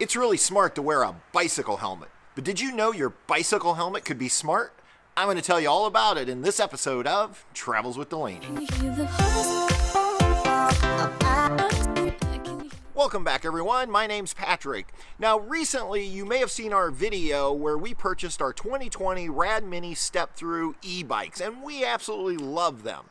It's really smart to wear a bicycle helmet. But did you know your bicycle helmet could be smart? I'm going to tell you all about it in this episode of Travels with Delaney. Welcome back, everyone. My name's Patrick. Now, recently, you may have seen our video where we purchased our 2020 Rad Mini step-through e-bikes, and we absolutely love them.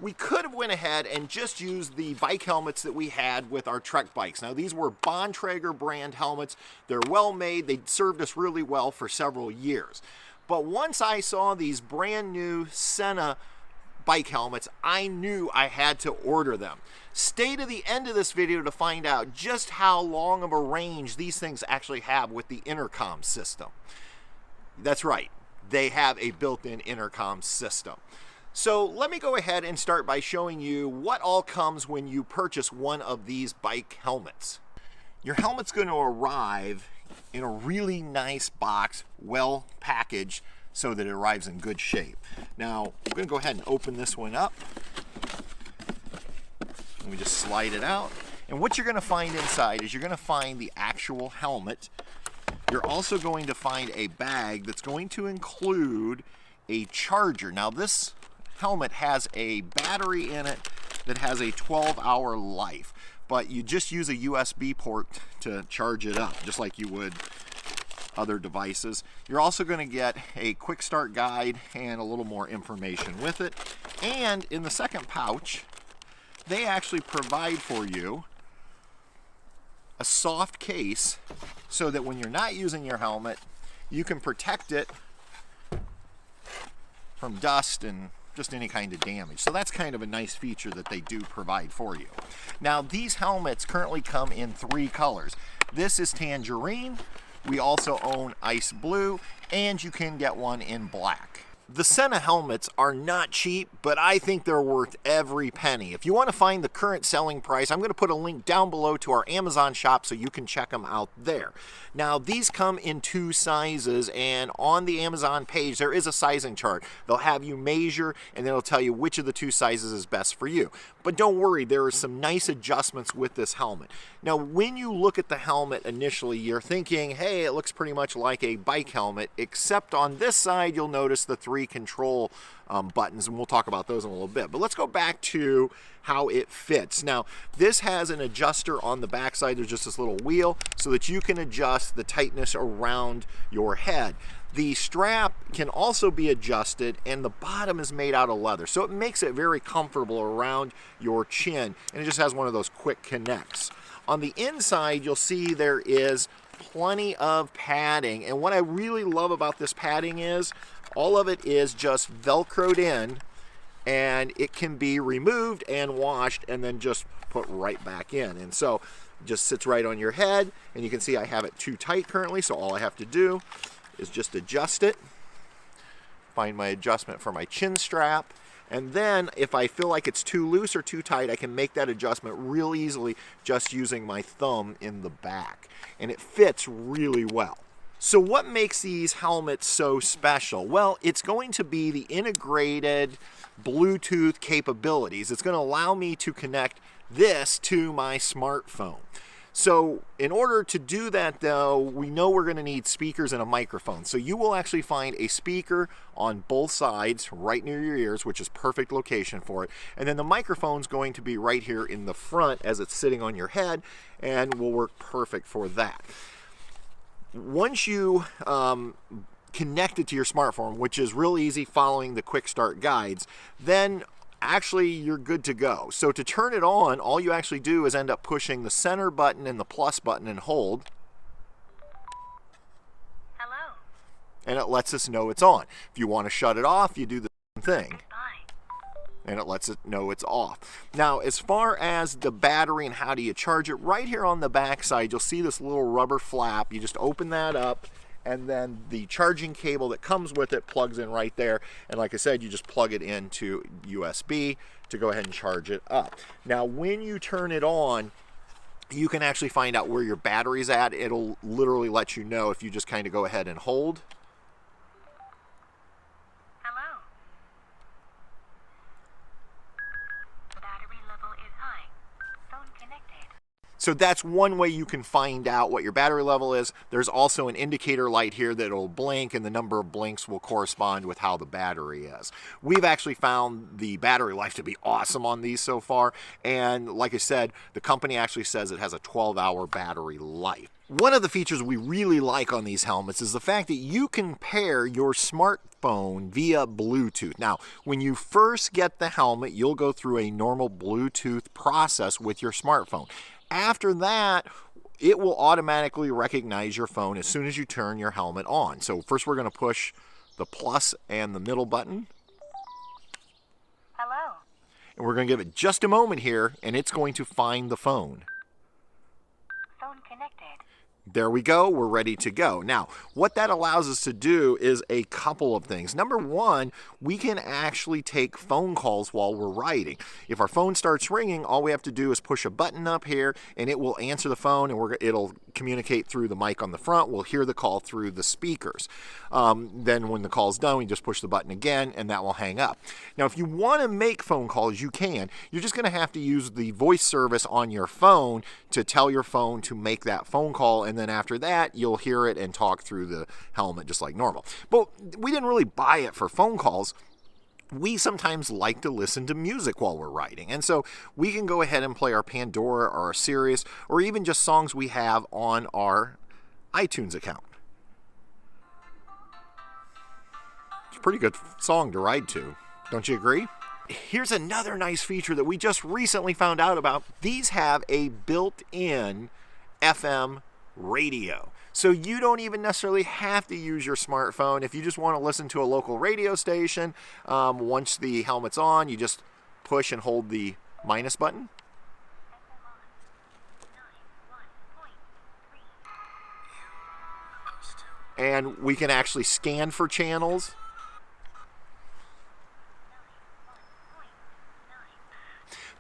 We could have went ahead and just used the bike helmets that we had with our Trek bikes. Now, these were Bontrager brand helmets. They're well made. They served us really well for several years. But once I saw these brand new Sena bike helmets, I knew I had to order them. Stay to the end of this video to find out just how long of a range these things actually have with the Intercom system. That's right, they have a built-in Intercom system. So let me go ahead and start by showing you what all comes when you purchase one of these bike helmets. Your helmet's going to arrive in a really nice box, well packaged, so that it arrives in good shape. Now, I'm going to go ahead and open this one up. And we just slide it out. And what you're going to find inside is you're going to find the actual helmet. You're also going to find a bag that's going to include a charger. Now, this helmet has a battery in it that has a 12-hour life, but you just use a USB port to charge it up, just like you would other devices. You're also going to get a quick start guide and a little more information with it. And in the second pouch, they actually provide for you a soft case so that when you're not using your helmet, you can protect it from dust and just any kind of damage. So that's kind of a nice feature that they do provide for you. Now, these helmets currently come in 3 colors. This is tangerine. We also own ice blue, and you can get one in black. The Sena helmets are not cheap, but I think they're worth every penny. If you want to find the current selling price, I'm going to put a link down below to our Amazon shop so you can check them out there. Now, these come in 2 sizes, and on the Amazon page, there is a sizing chart. They'll have you measure, and then it'll tell you which of the 2 sizes is best for you. But don't worry, there are some nice adjustments with this helmet. Now, when you look at the helmet initially, you're thinking, hey, it looks pretty much like a bike helmet, except on this side, you'll notice the 3 control buttons, and we'll talk about those in a little bit. But let's go back to how it fits. Now, this has an adjuster on the back side. There's just this little wheel so that you can adjust the tightness around your head. The strap can also be adjusted, and the bottom is made out of leather, so it makes it very comfortable around your chin, and it just has one of those quick connects. On the inside, you'll see there is plenty of padding, and what I really love about this padding is all of it is just velcroed in, and it can be removed and washed and then just put right back in. And so it just sits right on your head, and you can see I have it too tight currently, so all I have to do is just adjust it, find my adjustment for my chin strap, and then if I feel like it's too loose or too tight, I can make that adjustment real easily just using my thumb in the back. And it fits really well. So what makes these helmets so special? Well, it's going to be the integrated Bluetooth capabilities. It's going to allow me to connect this to my smartphone. So in order to do that, though, we know we're going to need speakers and a microphone. So you will actually find a speaker on both sides right near your ears, which is perfect location for it. And then the microphone's going to be right here in the front as it's sitting on your head, and will work perfect for that. Once you connect it to your smartphone, which is real easy following the quick start guides, then actually you're good to go. So to turn it on, all you actually do is end up pushing the center button and the plus button and hold. Hello. And it lets us know it's on. If you want to shut it off, you do the same thing. Goodbye. And it lets it know it's off. Now, as far as the battery and how do you charge it, right here on the back side, you'll see this little rubber flap. You just open that up, and then the charging cable that comes with it plugs in right there. And like I said, you just plug it into USB to go ahead and charge it up. Now, when you turn it on, you can actually find out where your battery's at. It'll literally let you know if you just kind of go ahead and hold. Hello. The battery level is high. Phone connected. So that's one way you can find out what your battery level is. There's also an indicator light here that will blink, and the number of blinks will correspond with how the battery is. We've actually found the battery life to be awesome on these so far, and like I said, the company actually says it has a 12-hour battery life. One of the features we really like on these helmets is the fact that you can pair your smartphone via Bluetooth. Now, when you first get the helmet, you'll go through a normal Bluetooth process with your smartphone. After that, it will automatically recognize your phone as soon as you turn your helmet on. So first we're going to push the plus and the middle button. Hello. And we're going to give it just a moment here, and it's going to find the phone. Phone connected. There we go, we're ready to go. Now, what that allows us to do is a couple of things. Number one, we can actually take phone calls while we're riding. If our phone starts ringing, all we have to do is push a button up here and it will answer the phone, and it'll communicate through the mic on the front. We'll hear the call through the speakers. Then when the call's done, we just push the button again and that will hang up. Now, if you want to make phone calls, you can. You're just going to have to use the voice service on your phone to tell your phone to make that phone call, and then after that, you'll hear it and talk through the helmet just like normal. But we didn't really buy it for phone calls. We sometimes like to listen to music while we're riding, and so we can go ahead and play our Pandora or our Sirius, or even just songs we have on our iTunes account. It's a pretty good song to ride to, don't you agree? Here's another nice feature that we just recently found out about. These have a built-in FM radio. So you don't even necessarily have to use your smartphone. If you just want to listen to a local radio station, once the helmet's on, you just push and hold the minus button. And we can actually scan for channels.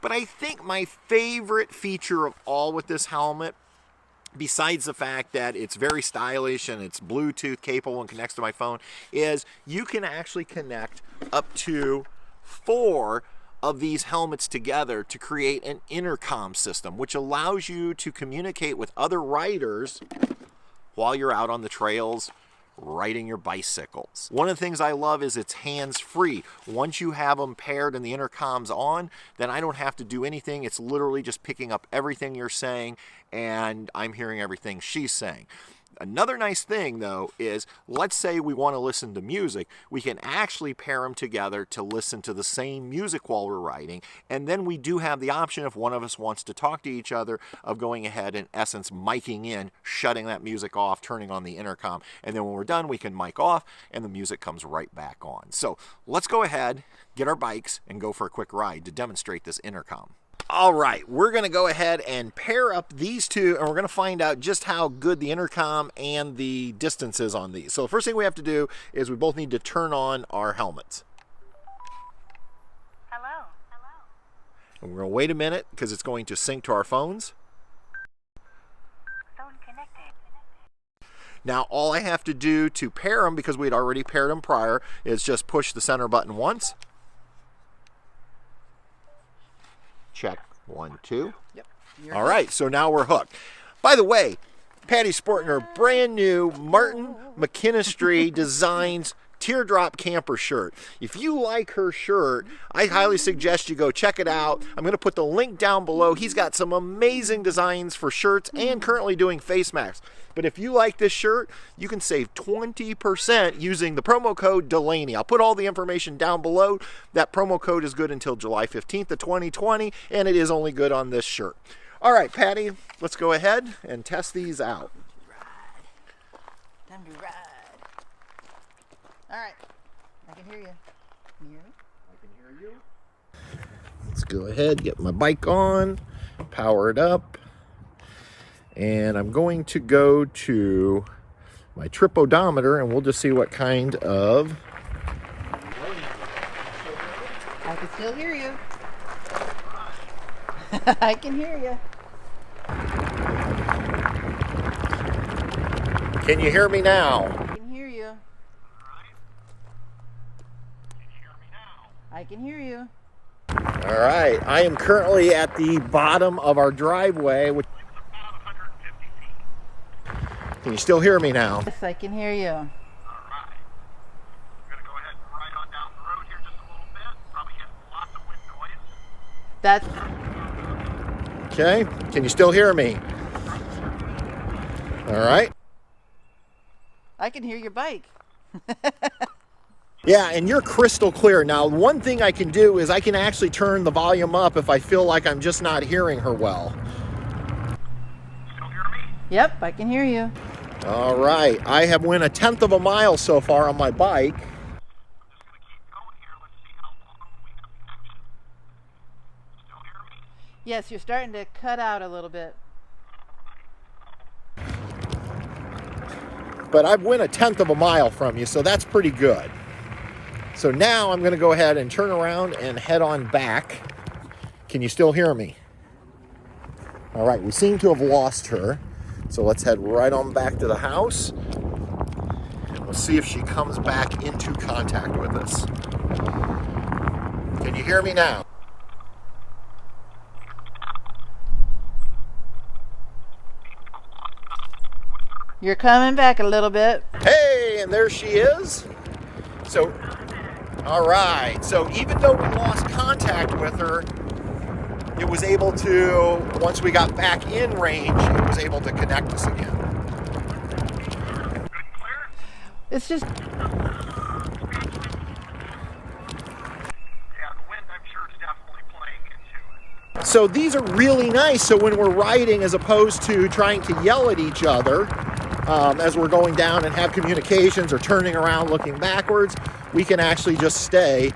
But I think my favorite feature of all with this helmet, besides the fact that it's very stylish and it's Bluetooth capable and connects to my phone, is you can actually connect up to 4 of these helmets together to create an intercom system, which allows you to communicate with other riders while you're out on the trails riding your bicycles. One of the things I love is it's hands-free. Once you have them paired and the intercom's on, then I don't have to do anything. It's literally just picking up everything you're saying, and I'm hearing everything she's saying. Another nice thing, though, is let's say we want to listen to music. We can actually pair them together to listen to the same music while we're riding, and then we do have the option, if one of us wants to talk to each other, of going ahead and, in essence, miking in, shutting that music off, turning on the intercom, and then when we're done, we can mic off, and the music comes right back on. So let's go ahead, get our bikes, and go for a quick ride to demonstrate this intercom. All right, we're going to go ahead and pair up these two, and we're going to find out just how good the intercom and the distance is on these. So the first thing we have to do is we both need to turn on our helmets. Hello. And we're going to wait a minute because it's going to sync to our phones. Phone connected. Now all I have to do to pair them, because we'd already paired them prior, is just push the center button once. Check 1, 2. Yep. All right, so now we're hooked. By the way, Patty's sporting her brand new Martin McKinstry Designs Teardrop Camper shirt. If you like her shirt, I highly suggest you go check it out. I'm going to put the link down below. He's got some amazing designs for shirts and currently doing face masks. But if you like this shirt, you can save 20% using the promo code Delaney. I'll put all the information down below. That promo code is good until July 15th of 2020, and it is only good on this shirt. All right, Patty, let's go ahead and test these out. Time to ride. All right. I can hear you. Can you hear me? I can hear you. Let's go ahead, get my bike on, power it up. And I'm going to go to my trip odometer, and we'll just see what kind of... I can still hear you. I can hear you. Can you hear me now? I can hear you. I can hear you. All right, I am currently at the bottom of our driveway. Can you still hear me now? Yes, I can hear you. All right. I'm going to go ahead and ride on down the road here just a little bit. Probably getting lots of wind noise. That's Okay. Can you still hear me? All right. I can hear your bike. Yeah, and you're crystal clear. Now, one thing I can do is I can actually turn the volume up if I feel like I'm just not hearing her well. Still hear me? Yep, I can hear you. All right. I have went 1/10 of a mile so far on my bike. I'm just going to keep going here. Let's see how long we have connection. Still hear me? Yes, you're starting to cut out a little bit. But I've went 1/10 of a mile from you, so that's pretty good. So now I'm going to go ahead and turn around and head on back. Can you still hear me? All right, we seem to have lost her. So let's head right on back to the house. And we'll see if she comes back into contact with us. Can you hear me now? You're coming back a little bit. Hey, and there she is. So, all right. So even though we lost contact with her, it was able to, once we got back in range, it was able to connect us again. Good and clear? It's just, Yeah, the wind, I'm sure, is definitely playing into it. So these are really nice. So when we're riding, as opposed to trying to yell at each other as we're going down and have communications or turning around looking backwards, we can actually just stay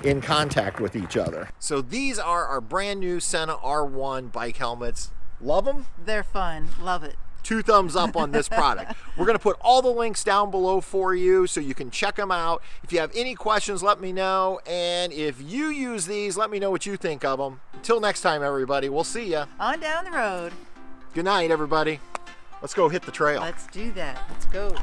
in contact with each other. So these are our brand new Sena R1 bike helmets. Love them? they're fun. Love it. 2 thumbs up on this product. We're going to put all the links down below for you so you can check them out. If you have any questions, let me know. And if you use these, let me know what you think of them. Until next time, everybody, we'll see ya. On down the road. Good night, everybody. Let's go hit the trail. Let's do that. Let's go.